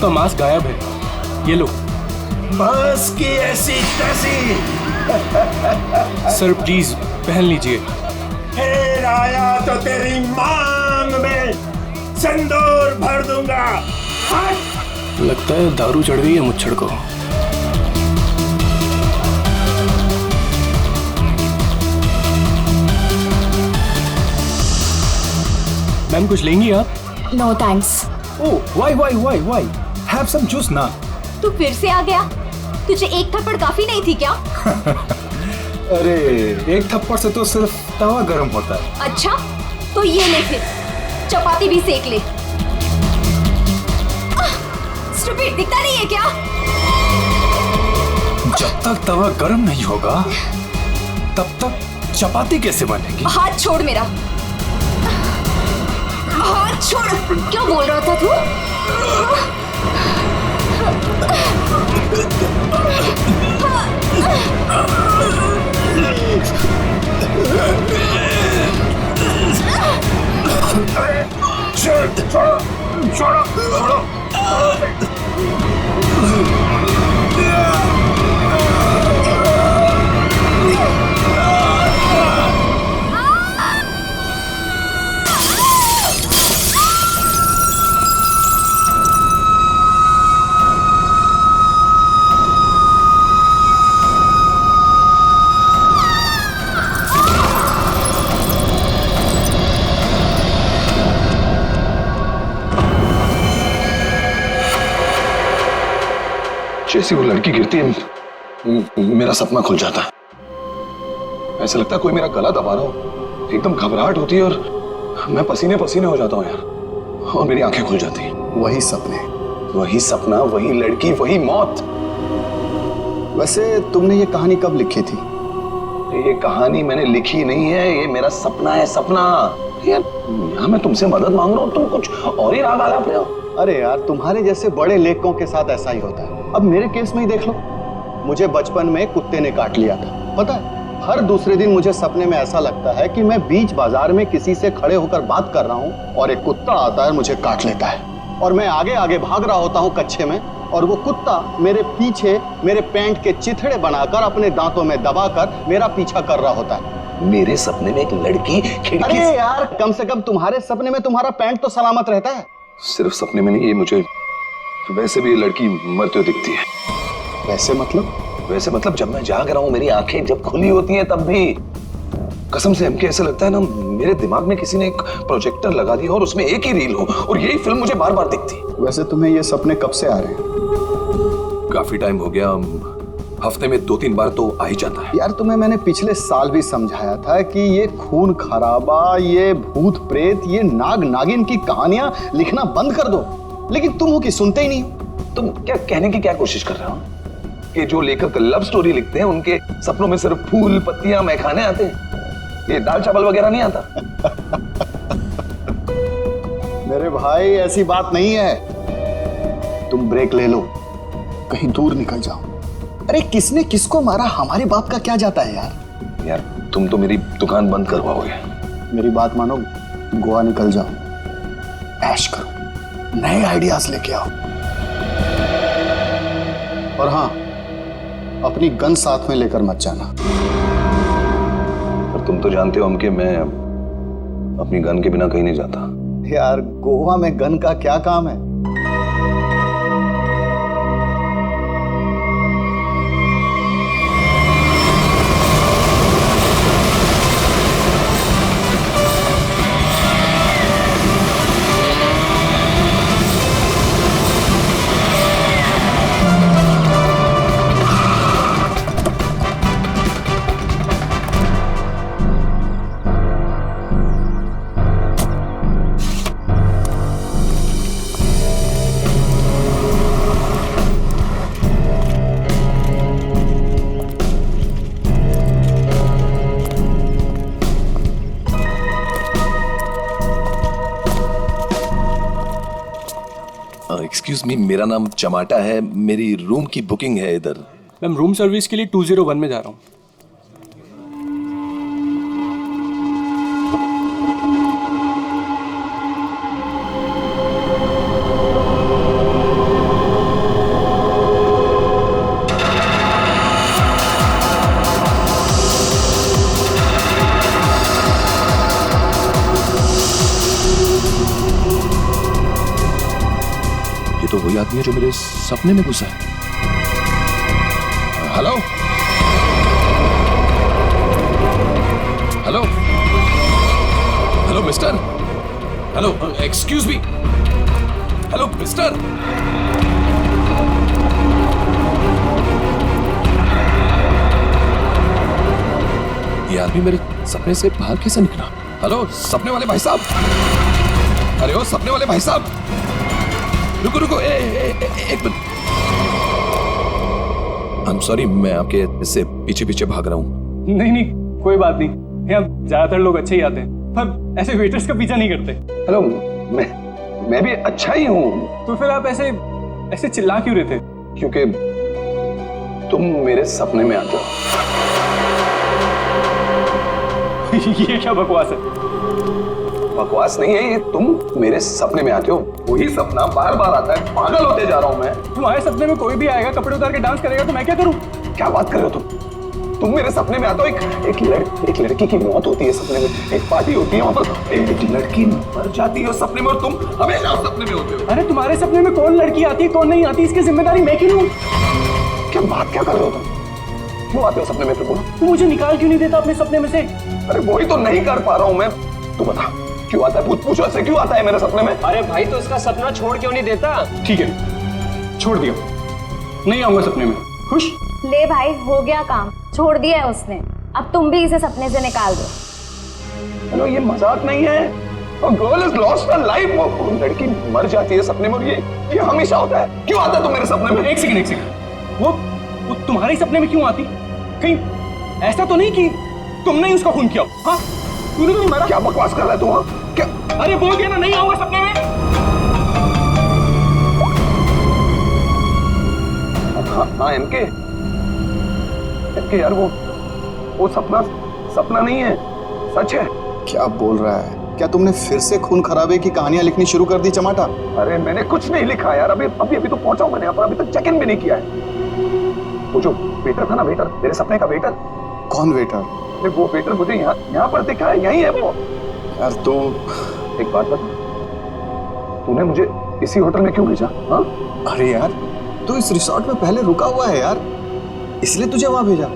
आपका मास्क गायब है, ये लो। बस की ऐसी तैसी। सर प्लीज पहन लीजिए। फिर आया तो तेरी मांग में सिंदूर भर दूंगा। हट! लगता है दारू चढ़ गई है मुच्छड़ को। मैम कुछ लेंगी आप? No thanks. Oh why have some juice ना। तू फिर से आ गया? तुझे एक थप्पड़ काफी नहीं थी क्या? अरे एक थप्पड़ से तो सिर्फ तवा गर्म होता है। अच्छा तो ये ले फिर, चपाती भी सेक ले। स्टूपिड, दिखता नहीं है क्या? जब तक तवा गर्म नहीं होगा तब तक चपाती कैसे बनेगी? हाथ छोड़ मेरा, हाथ छोड़। क्या बोल रहा था तू? छोड़ो। जैसी वो लड़की गिरती है मेरा सपना खुल जाता है। ऐसा लगता है कोई मेरा गला दबा रहा हो। एकदम घबराहट होती है और मैं पसीने पसीने हो जाता हूँ यार, और मेरी आंखें खुल जाती हैं। वही सपने, वही सपना, वही लड़की, वही मौत। वैसे तुमने ये कहानी कब लिखी थी? ये कहानी मैंने लिखी नहीं है, ये मेरा सपना है। सपना यार, यहाँ मैं तुमसे मदद मांग रहा हूँ, तुम कुछ और ही राग आलाप रहे हो। अरे यार, तुम्हारे जैसे बड़े लेखकों के साथ ऐसा ही होता है। अब मेरे केस में ही देख लो, मुझे बचपन में कुत्ते ने काट लिया था। पता है, हर दूसरे दिन मुझे सपने में ऐसा लगता है कि मैं बीच बाजार में किसी से खड़े होकर बात कर रहा हूँ और एक कुत्ता आता है, मुझे काट लेता है और मैं आगे आगे भाग रहा होता हूँ कच्चे में, और वो कुत्ता मेरे पीछे मेरे पैंट के चिथड़े बनाकर अपने दांतों में दबाकर मेरा पीछा कर रहा होता है। मेरे सपने में एक लड़की खिड़की। अरे यार, कम से कम तुम्हारे सपने में तुम्हारा पैंट तो सलामत रहता है। सिर्फ सपने में नहीं, ये मुझे वैसे भी ये लड़की मरते हुए दिखती है। वैसे मतलब? वैसे मतलब जब मैं जाग रहा हूँ, मेरी आंखें जब खुली होती हैं, तब भी कसम से हमके ऐसा लगता है ना, मेरे दिमाग में किसी ने एक प्रोजेक्टर लगा दिया और उसमें एक ही रील हो और यही फिल्म मुझे बार बार दिखती। वैसे तुम्हें ये सपने कब से आ रहे हैं? काफी टाइम हो गया, हफ्ते में 2-3 बार तो आ ही जाता है। यार, तुम्हें मैंने पिछले साल भी समझाया था कि ये खून खराबा, ये भूत प्रेत, ये नाग नागिन की कहानियां लिखना बंद कर दो, लेकिन तुम हो कि सुनते ही नहीं हो। तुम क्या कहने की क्या कोशिश कर रहे हो कि जो लेखक लव स्टोरी लिखते हैं उनके सपनों में सिर्फ फूल पत्तियां मैखाने आते हैं, ये दाल चावल वगैरह नहीं आता? मेरे भाई, ऐसी बात नहीं है। तुम ब्रेक ले लो, कहीं दूर निकल जाओ। अरे किसने किसको मारा, हमारी बात का क्या जाता है यार। यार तुम तो मेरी दुकान बंद करवाओगे। मेरी बात मानो, गोवा निकल जाओ, ऐश करो, नए आइडियाज लेके आओ, और हाँ, अपनी गन साथ में लेकर मत जाना। पर तुम तो जानते हो हम कि मैं अपनी गन के बिना कहीं नहीं जाता। यार, गोवा में गन का क्या काम है? एक्सक्यूज मी, मेरा नाम चमाटा है, मेरी रूम की बुकिंग है इधर। मैम रूम सर्विस के लिए 201 में जा रहा हूँ। है जो मेरे सपने में घुसा है। Hello hello hello mister, hello excuse me, hello mister. ये आदमी मेरे सपने से बाहर कैसे निकला? हेलो सपने वाले भाई साहब, अरे ओ सपने वाले भाई साहब, रुको रुको, एक मिनट। आई एम सॉरी, मैं आपके इससे पीछे पीछे भाग रहा हूँ। नहीं नहीं, कोई बात नहीं, यहाँ ज्यादातर लोग अच्छे ही आते हैं, पर ऐसे वेटर्स का पीछा नहीं करते। हेलो, मैं भी अच्छा ही हूँ। तो फिर आप ऐसे ऐसे चिल्ला क्यों रहे थे? क्योंकि तुम मेरे सपने में आते हो। ये क्या बकवास है? बकवास नहीं है ये, तुम मेरे सपने में आते हो, वही सपना बार बार आता है, पागल होते जा रहा हूँ मैं। तुम्हारे सपने में कोई भी आएगा, कपड़े उतार के डांस करेगा, तो मैं क्या करूँ? क्या बात कर रहे हो तुम मेरे सपने में आते हो, एक लड़की की मौत होती है सपने में, एक पार्टी होती है, वहां पर एक लड़की मर जाती है सपने में, और तुम हमेशा सपने में होते हो। अरे तुम्हारे सपने में कौन लड़की आती है कौन नहीं आती, इसकी जिम्मेदारी मैं क्यों लूं? क्या बात क्या कर रहे हो तुम? क्यों आते हो सपने में? बोलो, तू मुझे निकाल क्यों नहीं देता अपने सपने में से? अरे वही तो नहीं कर पा रहा हूँ मैं। तू बता क्यों आता है? पूछो ऐसे क्यों आता है मेरे सपने में? अरे भाई तो उसका सपना छोड़ क्यों नहीं देता? ठीक है, छोड़ दिया, नहीं आऊंगा सपने में। खुश? ले भाई, हो गया काम, छोड़ दिया है उसने। अब तुम भी इसे सपने से निकाल दो। हेलो, ये मजाक नहीं है। Girl is lost her life. वो लड़की मर जाती है सपने में, और ये हमेशा होता है। क्यों आता है तुम मेरे सपने में? एक सेकंड, वो तुम्हारे सपने में क्यों आती? कहीं ऐसा तो नहीं कि तुमने ही उसका खून किया? हाँ, तूने तो नहीं मारा। क्या बकवास कर रहा है तू? हाँ क्या? अरे बोल दिया ना, नहीं आऊंगा सपने में। हाँ एमके यार, वो सपना नहीं है, सच है। क्या बोल रहा है? क्या तुमने फिर से खून खराबे की कहानियां लिखनी शुरू कर दी चमाटा? अरे मैंने कुछ नहीं लिखा यार, अभी तो पहुंचा हूं मैंने यहाँ पर, अभी तक चेक इन भी नहीं किया है। वो जो वेटर था ना, वेटर, तेरे सपने का वेटर। कौन वेटर? अरे वो वेटर मुझे यहाँ पर दिखा है, यही है वो। यार तो एक बात बता, तूने मुझे इसी होटल में क्यों भेजा? हाँ, अरे यार, तू इस रिसोर्ट में पहले रुका हुआ है यार, इसलिए तुझे वहां भेजा।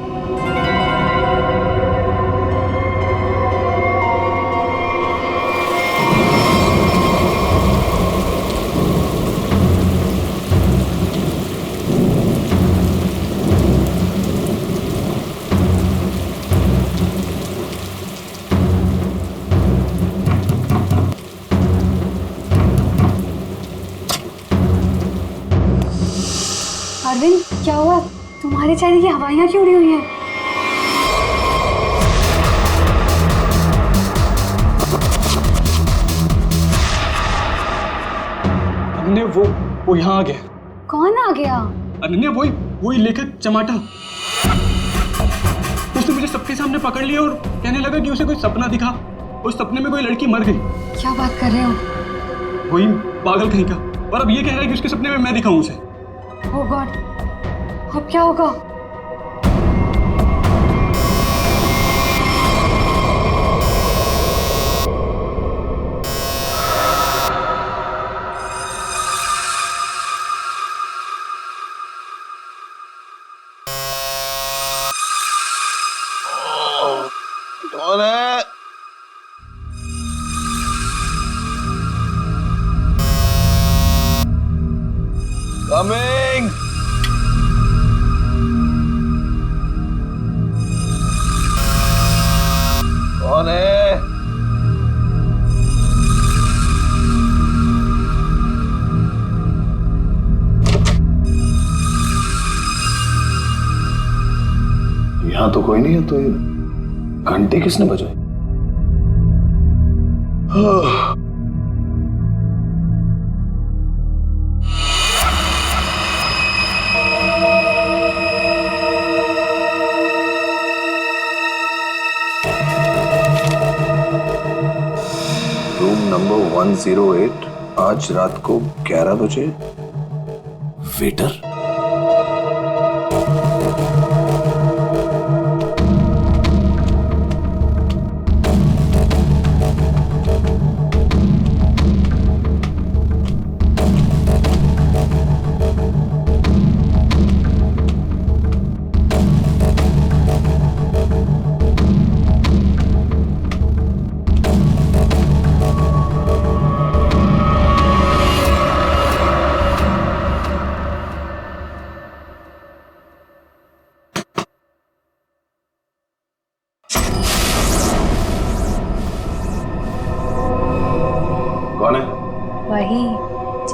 अरविंद, क्या हुआ? तुम्हारे चेहरे की हवाइयां क्यों उड़ी हुई हैं? अनन्या, वो यहाँ आ गया। कौन आ गया? अनन्या, वही लेखक चमाटा। उसने मुझे सबके सामने पकड़ लिया और कहने लगा कि उसे कोई सपना दिखा, उस सपने में कोई लड़की मर गई। क्या बात कर रहे हो? वही पागल कहीं का। और अब ये कह रहा है कि उसके सपने में मैं दिखाऊं उसे। ओह गॉड, अब क्या होगा? कौन है? कमिंग। कौन है? यहां तो कोई नहीं है, तो ये घंटी किसने बजाई? रूम नंबर 108, आज रात को 11 बजे। वेटर?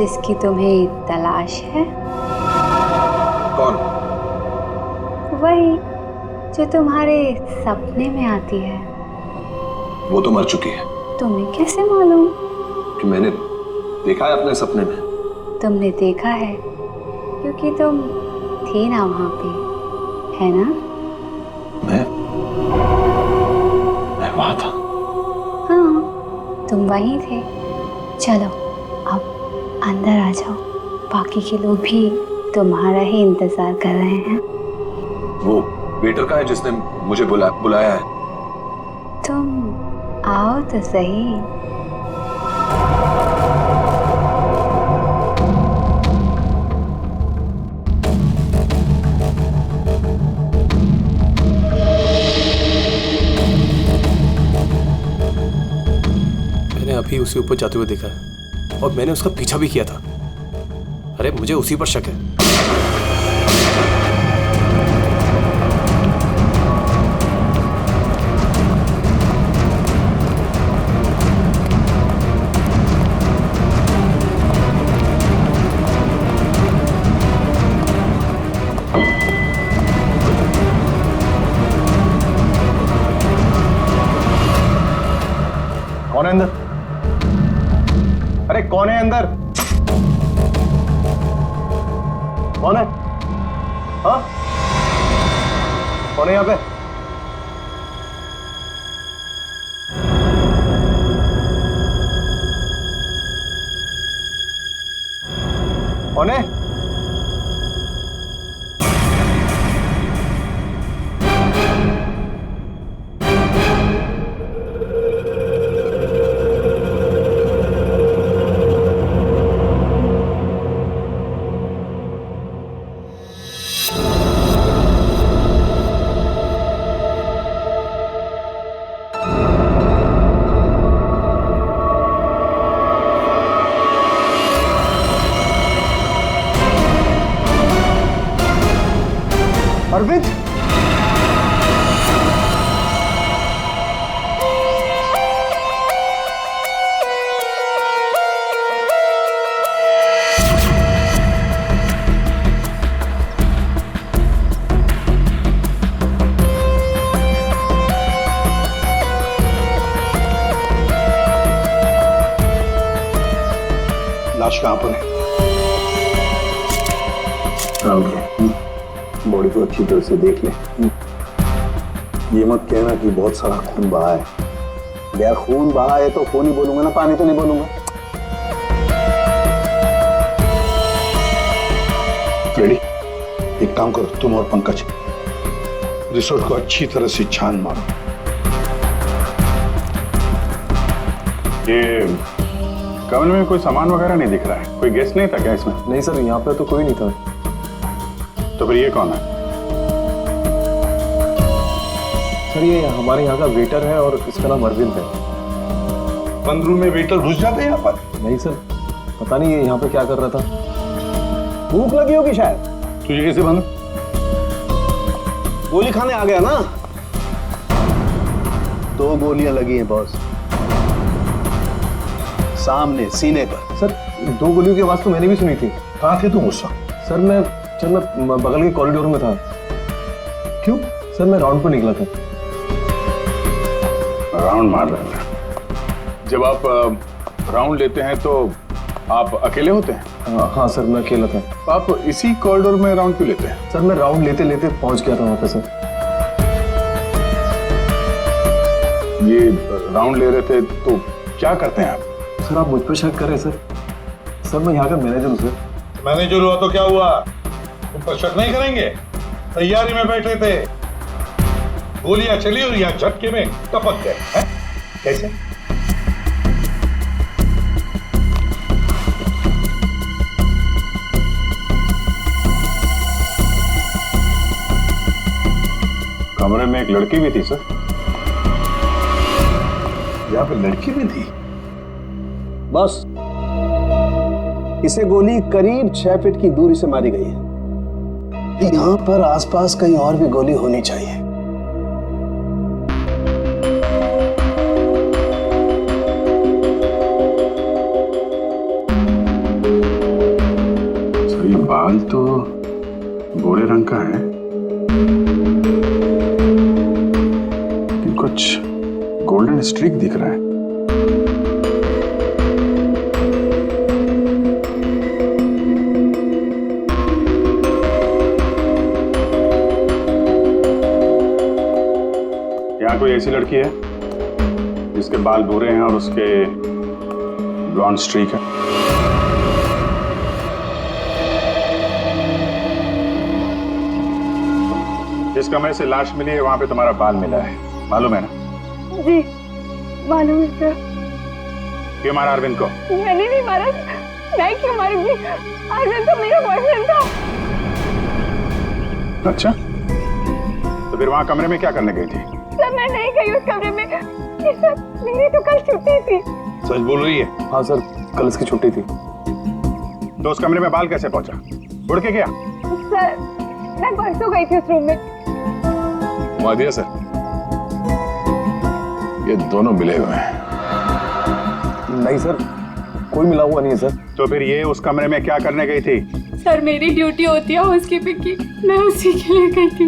जिसकी तुम्हें तलाश है? कौन? वही जो तुम्हारे सपने में आती है। वो तो मर चुकी है। तुम्हें कैसे मालूम? कि मैंने देखा है अपने सपने में। तुमने देखा है क्योंकि तुम थी ना वहां पे, है ना? मैं वहां था। हाँ, तुम वहीं थे। चलो अब अंदर आ जाओ, बाकी के लोग भी तुम्हारा ही इंतजार कर रहे हैं। वो वेटर का है जिसने मुझे बुलाया है। तुम आओ तो सही। मैंने अभी उसे ऊपर जाते हुए देखा है और मैंने उसका पीछा भी किया था। अरे मुझे उसी पर शक है। कौन है अंदर? अरे कौन है अंदर? कौन है? हाँ, कौन है यहाँ पे? कौन है? अरविंद, लाश कहां पर है? बॉडी को अच्छी तरह से देख ले। ये मत कहना कि बहुत सारा खून बहा है। यार खून बहा है तो खून ही बोलूंगा ना, पानी तो नहीं बोलूंगा। रेडी? एक काम करो, तुम और पंकज रिसोर्ट को अच्छी तरह से छान मारो। ये कमरे में कोई सामान वगैरह नहीं दिख रहा है? कोई गेस्ट नहीं था क्या इसमें? नहीं सर, यहाँ पे तो कोई नहीं था। तो फिर ये कौन है? सर ये हमारे यहाँ का वेटर है और इसका नाम अरविंद है। बंद रूम में वेटर घुस जाते हैं यहाँ पर? नहीं सर, पता नहीं ये यहाँ पे क्या कर रहा था। भूख लगी होगी शायद। तुझे कैसे बंद? गोली खाने आ गया ना। 2 गोलियां लगी हैं बॉस, सामने सीने पर। सर 2 गोलियों की आवाज तो मैंने भी सुनी थी। कहाँ थे तुम उस वक्त? सर मैं बगल के कॉरिडोर में था। क्यों? सर मैं राउंड पर निकला था। राउंड मार रहे थे? जब आप राउंड लेते हैं तो आप अकेले होते हैं? हाँ सर, मैं अकेला था। तो आप इसी कॉरिडोर में राउंड क्यों लेते हैं? सर मैं राउंड लेते लेते पहुंच गया था वहां पे सर। ये राउंड ले रहे थे तो क्या करते हैं आप? सर आप मुझ पर शक कर रहे हैं सर? सर मैं यहाँ का मैनेजर हूँ सर। मैनेजर हुआ तो क्या हुआ? तुम पर शक नहीं करेंगे? तैयारी में बैठे थे, गोलियां चली और यहाँ झटके में टपक गए हैं? कैसे? कमरे में एक लड़की भी थी सर। यहाँ पे लड़की भी थी? बस इसे गोली करीब 6 फीट की दूरी से मारी गई है। यहाँ पर आसपास कहीं और भी गोली होनी चाहिए। बाल तो भूरे रंग का है, लेकिन कुछ गोल्डन स्ट्रीक दिख रहा है। यहाँ कोई ऐसी लड़की है जिसके बाल भूरे हैं और उसके ब्लॉन्ड स्ट्रीक है? जिस कमरे से लाश मिली है वहां पे तुम्हारा बाल मिला है, मालूम है ना? जी मालूम है सर। क्यों मारा अरविंद को? मैंने नहीं मारा। मैं क्यों मारूंगी? अरविंद तो मेरा बॉयफ्रेंड था। अच्छा, तो फिर वहां कमरे में क्या करने गई थी? सर मैं नहीं गई उस कमरे में। सर मेरी तो कल छुट्टी थी। सच बोल रही है? हाँ सर, कल इसकी छुट्टी थी। तो उस कमरे में बाल कैसे पहुंचा? उड़ के गया? सर मैं परसों गई थी उस रूम में। वादिया सर, ये दोनों मिले हुए हैं। नहीं सर, कोई मिला हुआ नहीं है सर। तो फिर ये उस कमरे में क्या करने गई थी? सर मेरी ड्यूटी होती है हाउसकीपिंग की, मैं उसी के लिए गई थी।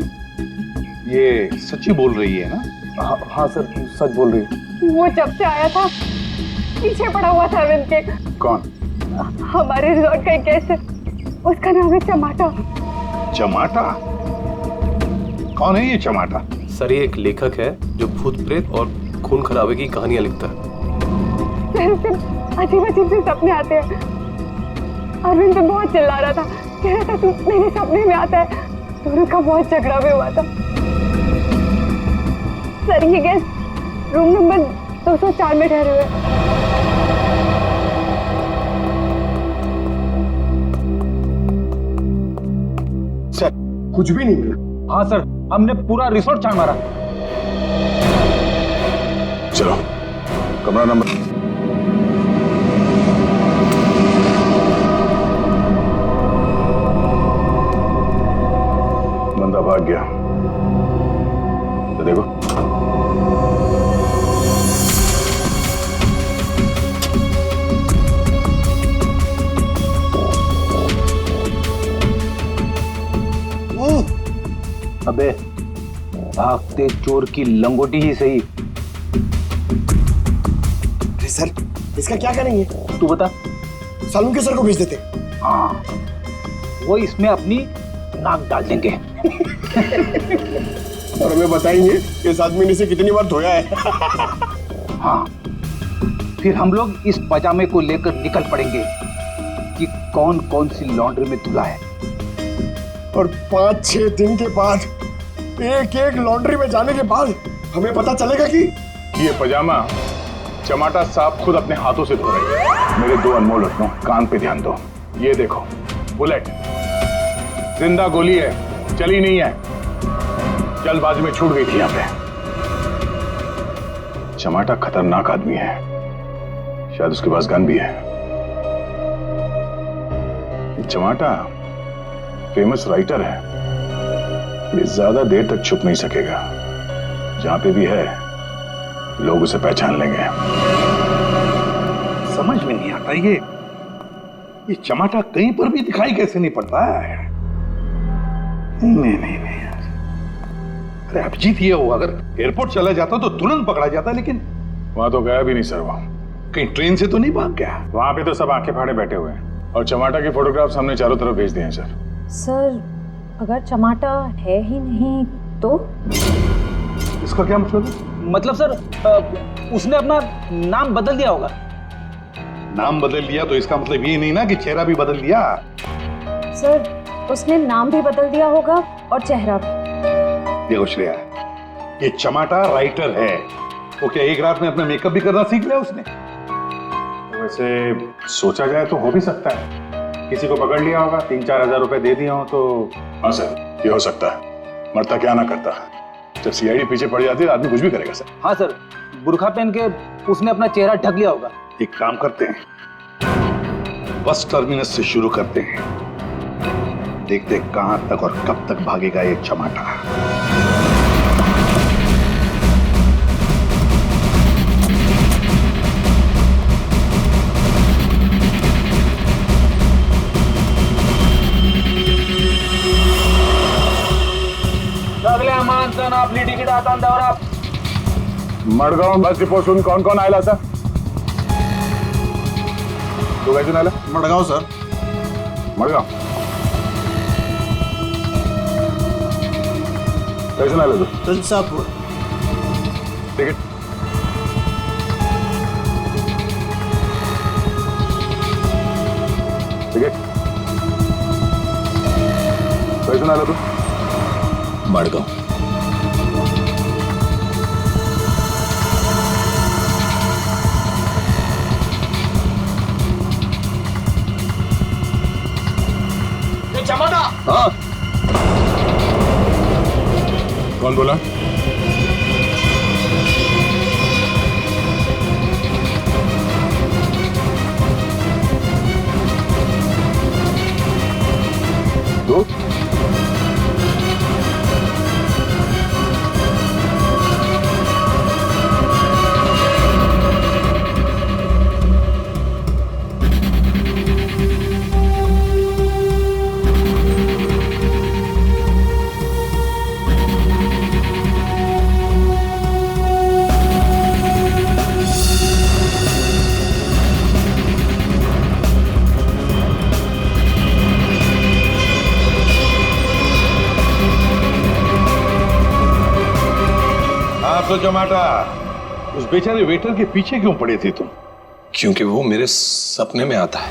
ये सच्ची बोल रही है ना? हाँ सर, सच बोल रही है। वो जब से आया था पीछे पड़ा हुआ था अरविंद के। कौन? हमारे रिजॉर्ट का एक गेस्ट है, उसका नाम है चमाटा। चमाटा? कौन है ये चमाटा? सर ये एक लेखक है जो भूत प्रेत और खून खराबे की कहानियां लिखता है। अजीब अजीब से सपने आते हैं। अरविंद तो बहुत चिल्ला रहा था, कह रहा था तू मेरे सपने में आता है। दोनों का बहुत झगड़ा भी हुआ था। सर ये गेस्ट रूम नंबर 204 में ठहरे हुए। सर कुछ भी नहीं मिला। हाँ सर, हमने पूरा रिसोर्ट छान मारा। चलो कमरा नंबर। बंदा भाग गया तो देखो। अबे भागते चोर की लंगोटी ही सही। अरे सर, इसका क्या करेंगे? तू बता। सालू के सर को भेज देते। हाँ, वो इसमें अपनी नाक डाल देंगे। और हमें बताएंगे इस आदमी ने इसे कितनी बार धोया है। हाँ, फिर हम लोग इस पजामे को लेकर निकल पड़ेंगे कि कौन कौन सी लॉन्ड्री में धुला है। और 5-6 दिन के बाद, एक एक लॉन्ड्री में जाने के बाद हमें पता चलेगा कि ये पजामा चमाटा साहब खुद अपने हाथों से धो रहे हैं। मेरे 2 अनमोल रत्नों, कान पे ध्यान दो। ये देखो बुलेट, जिंदा गोली है, चली नहीं है, जल्दबाजी में छूट गई थी यहाँ पे। चमाटा खतरनाक आदमी है, शायद उसके पास गन भी है। चमाटा फेमस राइटर है, ये ज्यादा देर तक छुप नहीं सकेगा। जहां पे भी है लोग उसे पहचान लेंगे। समझ में नहीं आता ये चमाटा कहीं पर भी दिखाई कैसे नहीं पड़ता है। नहीं यार। अरे अभिजीत ये हो, अगर एयरपोर्ट चला जाता तो तुरंत पकड़ा जाता, लेकिन वहां तो गया भी नहीं सर। वो कहीं ट्रेन से तो नहीं भाग गया? वहां पे तो सब आंखें फाड़े बैठे हुए हैं और चमाटा के फोटोग्राफ्स हमने चारों तरफ भेज दिए हैं सर। सर अगर चमाटा है ही नहीं तो? इसका क्या मतलब है? मतलब सर उसने अपना नाम बदल दिया होगा। नाम बदल दिया तो इसका मतलब ये नहीं ना कि चेहरा भी बदल दिया। सर उसने नाम भी बदल दिया होगा और चेहरा भी। देखो श्रेया, ये चमाटा राइटर है, वो क्या एक रात में अपना मेकअप भी करना सीख लिया उसने? वैसे सोचा जाए तो हो भी सकता है, किसी को पकड़ लिया होगा, 3-4 हजार रुपए दे दिया हो तो। हाँ सर, ये हो सकता है। मरता क्या ना करता, जब सीआईडी पीछे पड़ जाती है आदमी कुछ भी करेगा सर। हाँ सर, बुर्खा पहन के उसने अपना चेहरा ढक लिया होगा। एक काम करते हैं, बस टर्मिनस से शुरू करते हैं, देखते हैं कहां तक और कब तक भागेगा ये चमाटा। माणसं ना आपली तिकीट हातान दवरा. मडगाव बस डिपोसून कोण कोण आयला सर? तू काय आला? मडगाव सर. मडगाव कैसे आला तू? तुलसापूर. तिकीट तिकीट कैसे आला तू? मडगाव. चमाटा. हाँ. कौन बोला? तू? तो जमाटा, उस बेचारे वेटर के पीछे क्यों पड़े थे तुम? क्योंकि वो मेरे सपने में आता है.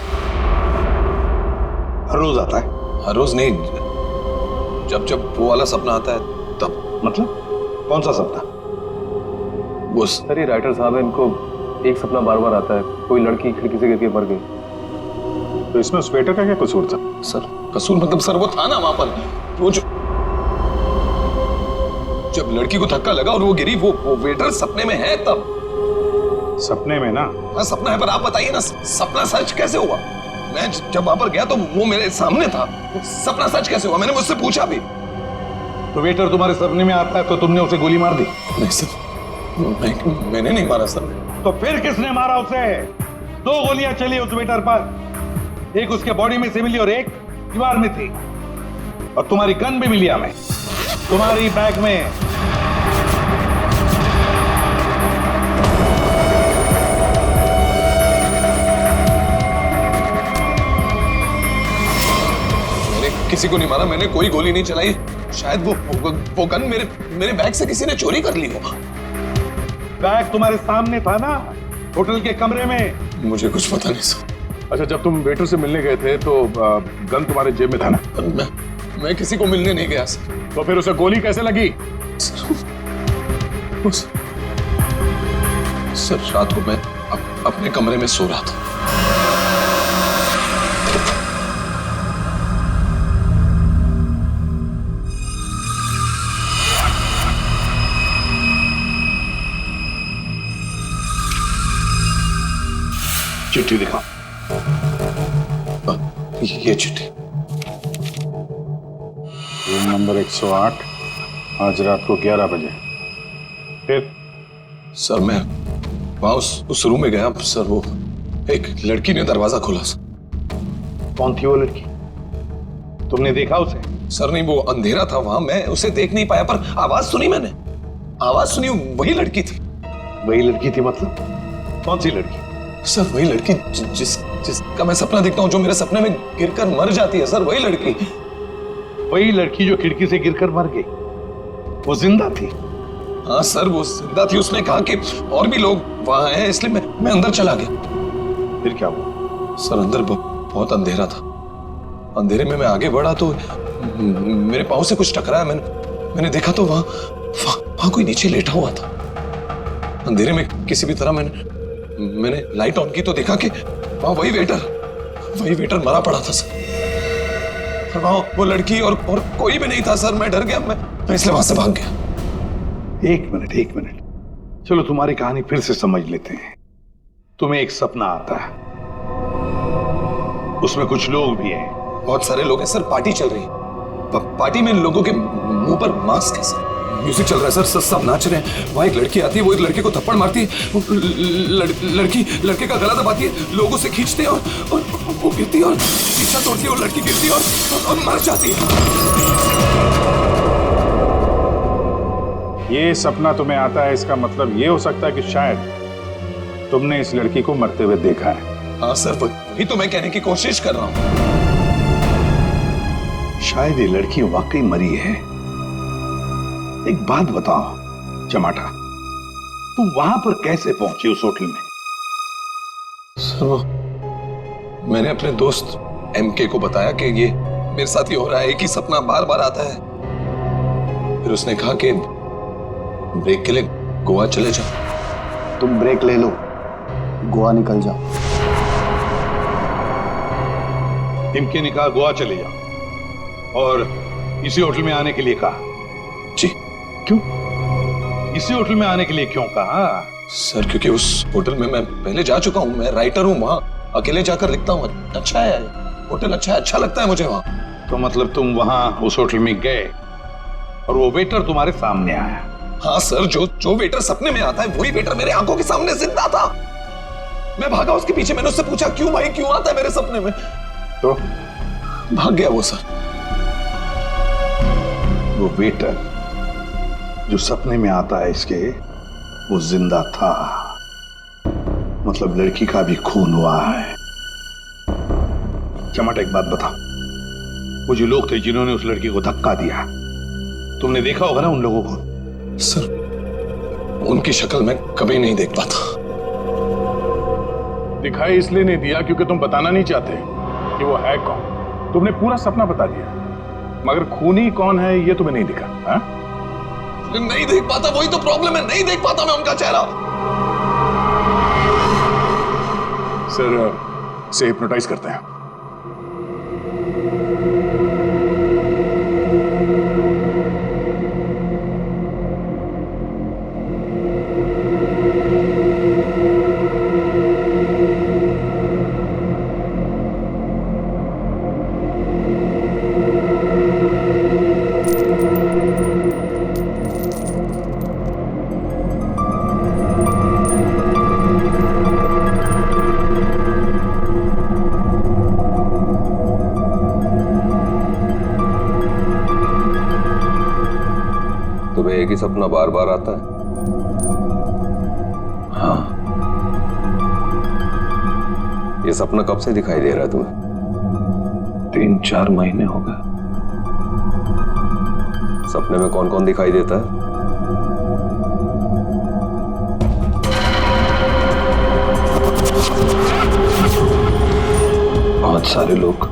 हर रोज आता है? हर रोज नहीं, जब जब वो वाला सपना आता है तब. मतलब कौन सा सपना? वो सर ये राइटर साहब है, इनको एक सपना बार बार आता है, कोई लड़की खिड़की से गिर के मर गई. तो इसमें उस वेटर का क्या कसूर था? सर कसूर मतलब सर वो था ना वहां पर, वो जो जब लड़की को धक्का लगा और वो गिरी, वो वेटर सपने में है तब. सपने में ना? हाँ सपना है, पर आप बताइए ना सपना सच कैसे हुआ? मैं जब वहां पर गया तो वो मेरे सामने था. सपना सच कैसे हुआ? मैंने मुझसे पूछा भी. तो वेटर तुम्हारे सपने में आता है तो तुमने उसे गोली मार दी? नहीं सर, मैंने नहीं मारा सर. तो फिर किसने मारा उसे? 2 गोलियां चली उस वेटर पर, एक उसके बॉडी में से मिली और एक दीवार में थी. और तुम्हारी गन भी मिली हमें, तुम्हारी बैग में. मैंने किसी को नहीं मारा, मैंने कोई गोली नहीं चलाई. शायद वो गन मेरे बैग से किसी ने चोरी कर ली हो. बैग तुम्हारे सामने था ना, होटल के कमरे में. मुझे कुछ पता नहीं सर. अच्छा, जब तुम वेटर से मिलने गए थे तो गन तुम्हारे जेब में था ना? मैं किसी को मिलने नहीं गया सर. तो फिर उसे गोली कैसे लगी? सर रात को मैं अपने कमरे में सो रहा था. चिट्ठी दिखाओ. ये चिट्ठी. रूम नंबर 108, आज रात को 11 बजे. फिर? सर मैं वहां उस रूम में गया सर. वो एक लड़की ने दरवाजा खोला सर. कौन थी वो लड़की? तुमने देखा उसे? सर नहीं, वो अंधेरा था वहां, मैं उसे देख नहीं पाया, पर आवाज सुनी मैंने. आवाज सुनी, वही लड़की थी. वही लड़की थी मतलब? कौन सी लड़की? सर वही लड़की जिसका मैं सपना देखता हूँ, जो मेरे सपने में गिरकर मर जाती है. सर वही लड़की. वही लड़की जो खिड़की से गिरकर मर गई, वो जिंदा थी? हाँ सर वो जिंदा थी. उसने कहा कि और भी लोग वहां हैं, इसलिए मैं अंदर चला गया. फिर क्या हुआ? सर अंदर बहुत अंधेरा था. अंधेरे में मैं आगे बढ़ा तो मेरे पाँव से कुछ टकराया. मैंने देखा तो वहां कोई नीचे लेटा हुआ था. अंधेरे में किसी भी तरह मैंने लाइट ऑन की तो देखा कि वहां वही वेटर मरा पड़ा था सर. और वहां वो लड़की और कोई भी नहीं था सर. मैं डर गया, मैं इसलिए वहां से भाग गया. एक मिनट, चलो तुम्हारी कहानी फिर से समझ लेते हैं. तुम्हें एक सपना आता है, उसमें कुछ लोग भी हैं. बहुत सारे लोग हैं सर. पार्टी चल रही है. पार्टी में लोगों के मुंह पर मास्क है सर. म्यूजिक चल रहा है सर. सब नाच रहे हैं. वहां एक लड़की आती है, वो एक लड़के को थप्पड़ मारती है. लड़की लड़के का गला दबाती है, लोगों से खींचते हैं और वो गिरती है और शीशा तोड़ती है और लड़की गिरती है और मर जाती है. ये सपना तुम्हें आता है, इसका मतलब ये हो सकता है कि शायद तुमने इस लड़की को मरते हुए देखा है। हाँ सर, वही तो मैं कहने की कोशिश कर रहा हूँ। शायद ये लड़की वाकई मरी है। एक बात बताओ चमाटा, तुम वहां पर कैसे पहुंची उस होटल में? सर वो मैंने अपने दोस्त एमके को बताया कि ये मेरे साथ ही हो रहा है, एक ही सपना बार बार आता है। फिर उसने कहा कि ब्रेक के लिए गोवा चले जाओ। तुम ब्रेक ले लो, गोवा निकल जाओ। इनके ने कहा गोवा चले जाओ और इसी होटल में आने के लिए कहा? जी। क्यों इसी होटल में आने के लिए क्यों कहा? सर क्योंकि उस होटल में मैं पहले जा चुका हूँ, मैं राइटर हूँ, वहां अकेले जाकर लिखता हूँ। अच्छा है होटल, अच्छा लगता है मुझे वहां। तो मतलब तुम वहां उस होटल में गए और वो वेटर तुम्हारे सामने आया? हाँ सर, जो वेटर सपने में आता है वही वेटर मेरे आंखों के सामने जिंदा था। मैं भागा उसके पीछे, मैंने उससे पूछा क्यों भाई, क्यों आता है मेरे सपने में? तो भाग गया वो सर। वो वेटर जो सपने में आता है इसके, वो जिंदा था, मतलब लड़की का भी खून हुआ है। चमाटा एक बात बता, वो जो लोग थे जिन्होंने उस लड़की को धक्का दिया, तुमने देखा होगा ना उन लोगों को? सर उनकी शक्ल मैं कभी नहीं देख पाता। दिखाई इसलिए नहीं दिया क्योंकि तुम बताना नहीं चाहते कि वो है कौन। तुमने पूरा सपना बता दिया, मगर खूनी कौन है ये तुम्हें नहीं दिखा। हा? नहीं देख पाता, वही तो प्रॉब्लम है, नहीं देख पाता मैं उनका चेहरा। सर से हिप्नोटाइज करते हैं। तुम्हें एक ही सपना बार बार आता है? हाँ। ये सपना कब से दिखाई दे रहा है तुम्हें? 3-4 महीने हो गए। सपने में कौन कौन दिखाई देता है? बहुत सारे लोग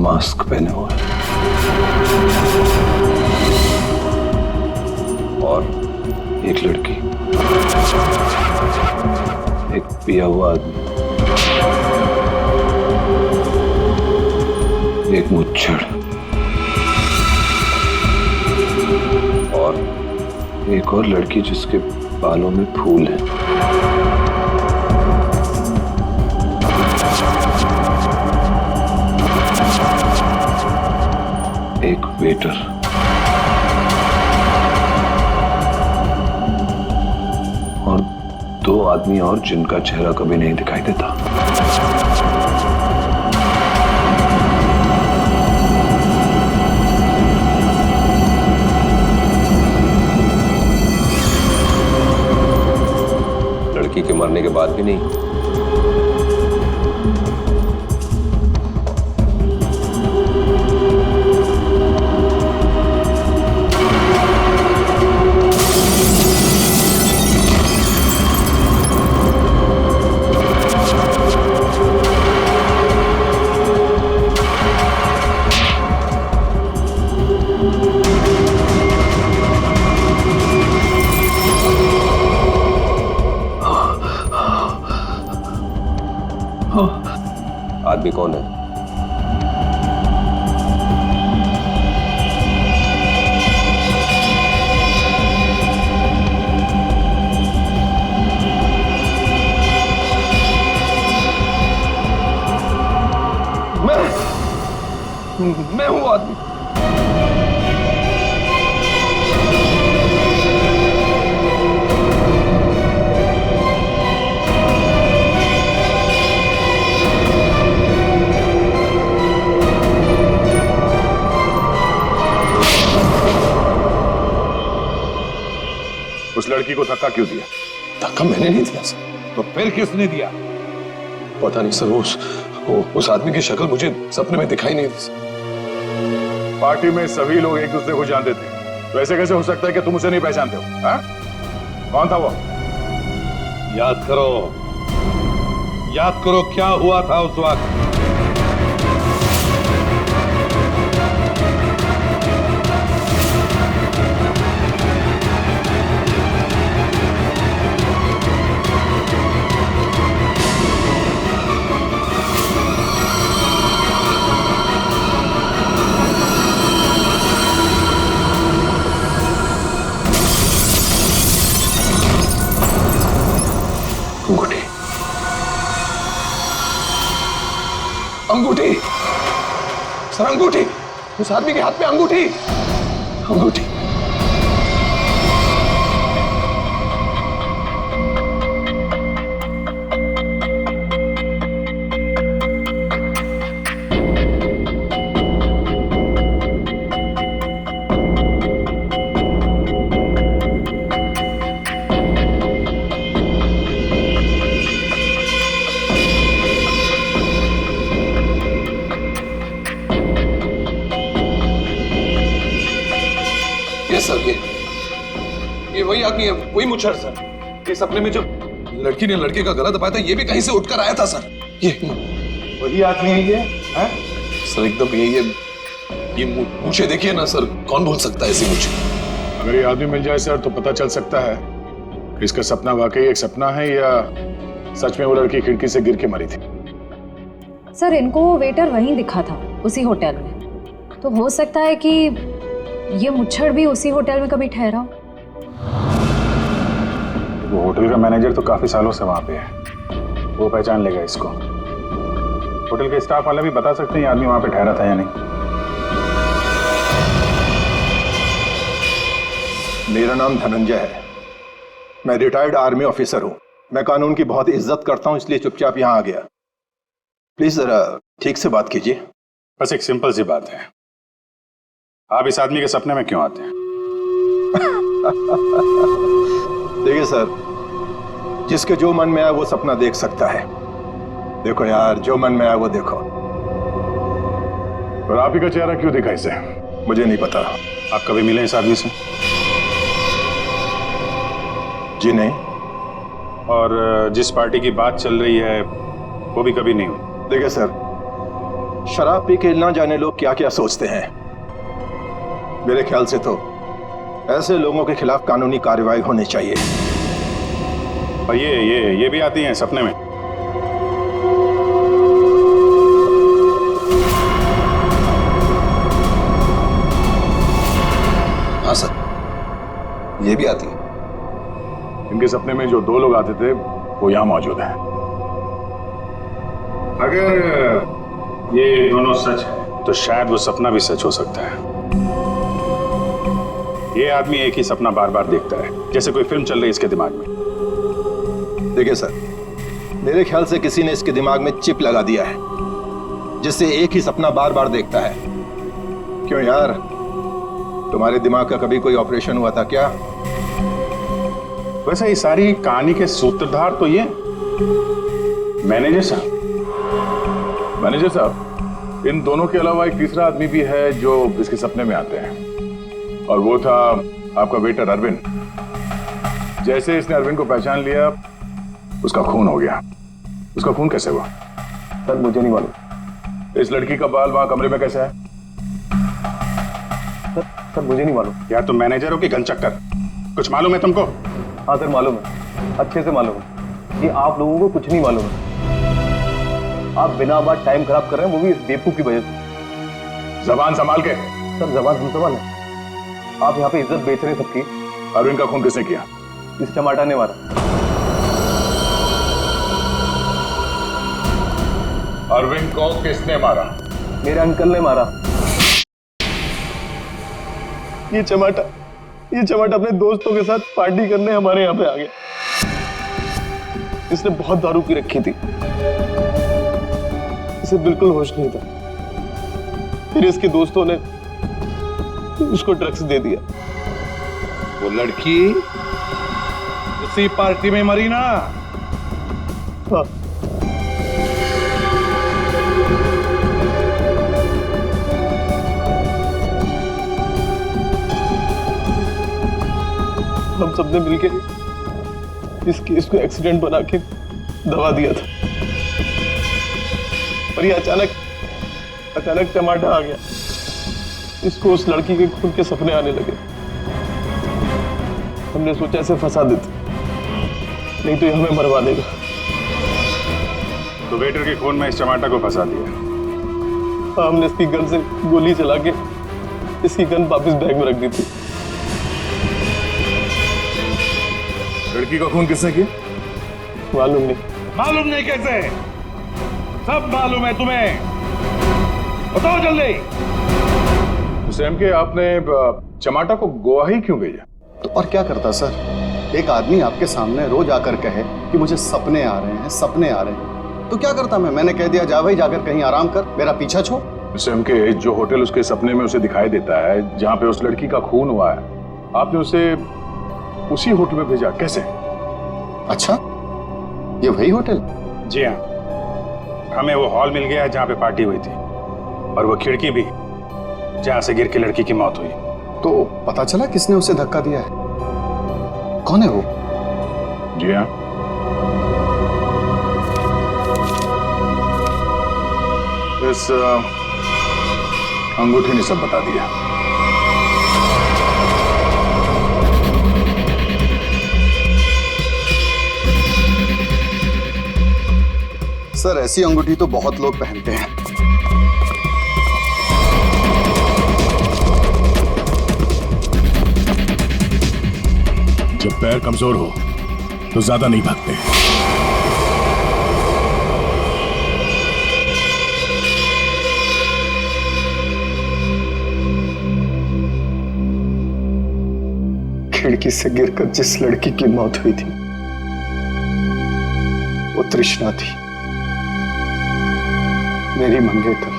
मास्क पहने हुए हैं। और एक लड़की, एक पिया हुआ आदमी, एक मुच्छड़ और एक और लड़की जिसके बालों में फूल हैं। एक वेटर, और 2 आदमी और जिनका चेहरा कभी नहीं दिखाई देता। लड़की के मरने के बाद भी नहीं? आदमी कौन है? मैं हूं आदमी। उस लड़की को धक्का क्यों दिया? धक्का मैंने नहीं दिया सर। तो फिर किसने दिया? पता नहीं सर, उस आदमी की शक्ल मुझे सपने में दिखाई नहीं दी सर। पार्टी में सभी लोग एक दूसरे को जानते थे, तो ऐसे कैसे हो सकता है कि तुम उसे नहीं पहचानते हो? हाँ? कौन था वो? याद करो क्या हुआ था उस वक्त। अंगूठी सर, अंगूठी, उस आदमी के हाथ में अंगूठी। अंगूठी सर, ये वही आदमी है, वही मुच्छर सर। ये सपने में जो लड़की ने लड़के का गला दबाया था, ये भी कहीं से उठकर आया था सर। ये वही आदमी है ये? है? सर एकदम ये मूछें देखिए ना सर, कौन भूल सकता है ऐसी मूछें? अगर ये आदमी मिल जाए सर तो पता चल सकता है कि इसका सपना वाकई एक सपना है या सच में वो लड़की खिड़की से गिर के मरी थी। सर इनको वो वेटर वहीं दिखा था, उसी होटल में। तो हो सकता है कि ये मुच्छड़ भी उसी होटल में कभी ठहरा हो। वो होटल का मैनेजर तो काफी सालों से वहां पे है, वो पहचान लेगा इसको। होटल के स्टाफ वाले भी बता सकते हैं आदमी वहां पे ठहरा था या नहीं। मेरा नाम धनंजय है, मैं रिटायर्ड आर्मी ऑफिसर हूं। मैं कानून की बहुत इज्जत करता हूं, इसलिए चुपचाप यहां आ गया। प्लीज जरा ठीक से बात कीजिए। बस एक सिंपल सी बात है, आप इस आदमी के सपने में क्यों आते हैं? देखिए सर, जिसके जो मन में आए वो सपना देख सकता है। देखो यार, जो मन में आए वो देखो। और आप ही का चेहरा क्यों दिखा इसे? मुझे नहीं पता। आप कभी मिले इस आदमी से? जी नहीं। और जिस पार्टी की बात चल रही है वो भी कभी नहीं हुई? देखिए सर, शराब पी के ना जाने लोग क्या क्या सोचते हैं। मेरे ख्याल से तो ऐसे लोगों के खिलाफ कानूनी कार्रवाई होनी चाहिए। और ये भी आती हैं सपने में? हाँ सर, ये भी आती है। इनके सपने में जो दो लोग आते थे वो यहां मौजूद हैं। अगर ये दोनों सच है तो शायद वो सपना भी सच हो सकता है। ये आदमी एक ही सपना बार बार देखता है, जैसे कोई फिल्म चल रही है इसके दिमाग में। देखिए सर, मेरे ख्याल से किसी ने इसके दिमाग में चिप लगा दिया है, जिससे एक ही सपना बार बार देखता है। क्यों यार, तुम्हारे दिमाग का कभी कोई ऑपरेशन हुआ था क्या? वैसे ये सारी कहानी के सूत्रधार तो ये मैनेजर साहब। मैनेजर साहब, इन दोनों के अलावा एक तीसरा आदमी भी है जो इसके सपने में आते हैं, और वो था आपका वेटर अरविंद। जैसे इसने अरविंद को पहचान लिया, उसका खून हो गया। उसका खून कैसे हुआ? सर मुझे नहीं मालूम। इस लड़की का बाल वहां कमरे में कैसे है? सर मुझे नहीं मालूम। यार तुम मैनेजर हो कि गनचक्कर, कुछ मालूम है तुमको? हाँ सर मालूम है, अच्छे से मालूम है। ये आप लोगों को कुछ नहीं मालूम है। आप बिना बात टाइम खराब कर रहे हैं, वो भी इस बेवकूफ की वजह से। जबान संभाल के। सर जबान हम संभाल है। आप यहाँ पे इज्जत बेच रहे हैं सबकी। अरविंद का खून किसने किया? इस चमाटा ने मारा। अरविंद को किसने मारा? मेरे अंकल ने मारा। ये चमाटा अपने दोस्तों के साथ पार्टी करने हमारे यहाँ पे आ गया। इसने बहुत दारू पी रखी थी, इसे बिल्कुल होश नहीं था। फिर इसके दोस्तों ने उसको ड्रग्स दे दिया। वो लड़की उसी पार्टी में मरी ना? हम सबने मिलके इस केस को एक्सीडेंट बना के दबा दिया था, और ये अचानक टमाटर आ गया। इसको उस लड़की के खून के सपने आने लगे। हमने सोचा इसे फंसा देते, नहीं तो ये हमें मरवा देगा। तो वेटर के खून में इस टमाटर को फंसा दिया? हाँ, हमने इसकी गन से गोली चला के इसकी गन वापस बैग में रख दी थी। लड़की का खून किसने किया? मालूम नहीं। मालूम नहीं कैसे? सब मालूम है तुम्हें, बताओ जल्दी। हुसैन के आपने चमाटा को गोवा ही क्यों भेजा? तो और क्या करता सर? एक आदमी आपके सामने रोज आकर कहे कि मुझे सपने आ रहे हैं, सपने आ रहे हैं, तो क्या करता मैंने कह दिया जा भाई जाकर कहीं आराम कर, मेरा पीछा छोड़। हुसैन के जो होटल उसके सपने में उसे दिखाई देता है, जहां पे उस लड़की का खून हुआ है, आपने उसे उसी होटल में भेजा, कैसे? अच्छा, ये वही होटल? जी हाँ, हमें वो हॉल मिल गया जहाँ पे पार्टी हुई थी, और वो खिड़की भी जहाँ से गिर के लड़की की मौत हुई। तो पता चला किसने उसे धक्का दिया है? कौन है वो? जी हाँ, इस अंगूठी ने सब बता दिया। सर, ऐसी अंगूठी तो बहुत लोग पहनते हैं। जब पैर कमजोर हो तो ज्यादा नहीं भागते। खिड़की से गिरकर जिस लड़की की मौत हुई थी वो तृष्णा थी, मेरी मंगेतर।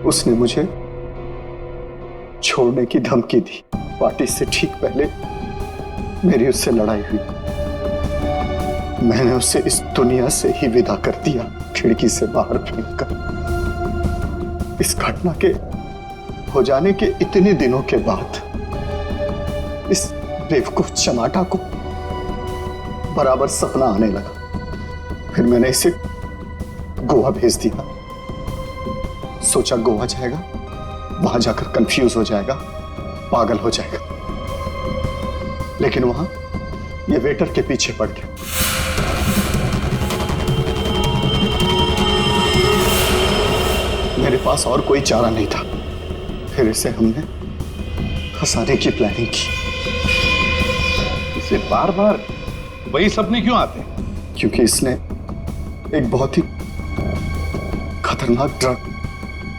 उसने मुझे छोड़ने की धमकी दी। पार्टी से ठीक पहले मेरी उससे लड़ाई हुई। मैंने उसे इस दुनिया से ही विदा कर दिया, खिड़की से बाहर फेंककर। इस घटना के हो जाने के इतने दिनों के बाद इस बेवकूफ चमाटा को बराबर सपना आने लगा। फिर मैंने इसे गोवा भेज दिया। सोचा गोवा जाएगा, वहां जाकर कंफ्यूज हो जाएगा, पागल हो जाएगा, लेकिन वहां ये वेटर के पीछे पड़ गया। मेरे पास और कोई चारा नहीं था। फिर इसे हमने फंसाने की प्लानिंग की। इसे बार बार वही सपने क्यों आते हैं? क्योंकि इसने एक बहुत ही खतरनाक ड्रग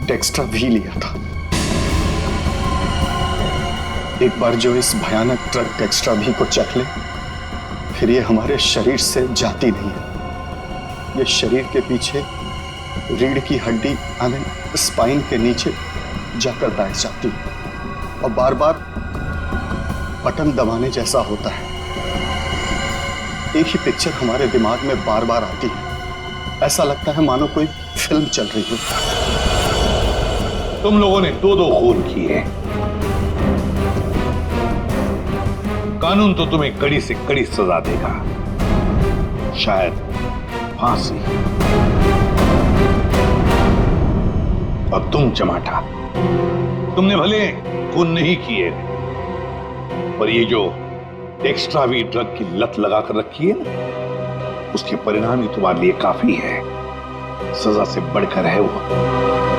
डेक्स्ट्रा भी लिया था। एक बार जो इस भयानक ड्रग डेक्स्ट्रा भी को चख ले, फिर ये हमारे शरीर से जाती नहीं है। ये शरीर के पीछे रीढ़ की हड्डी स्पाइन के नीचे जाकर बैठ जाती है और बार बार बटन दबाने जैसा होता है। एक ही पिक्चर हमारे दिमाग में बार बार आती है। ऐसा लगता है मानो कोई फिल्म चल रही हो। तुम लोगों ने दो खून किए। कानून तो तुम्हें कड़ी से कड़ी सजा देगा, शायद फांसी। और तुम चमाटा, तुमने भले खून नहीं किए, पर ये जो एक्स्ट्रा वी ड्रग की लत लगाकर रखी है ना, उसके परिणाम ही तुम्हारे लिए काफी है। सजा से बढ़कर है वो।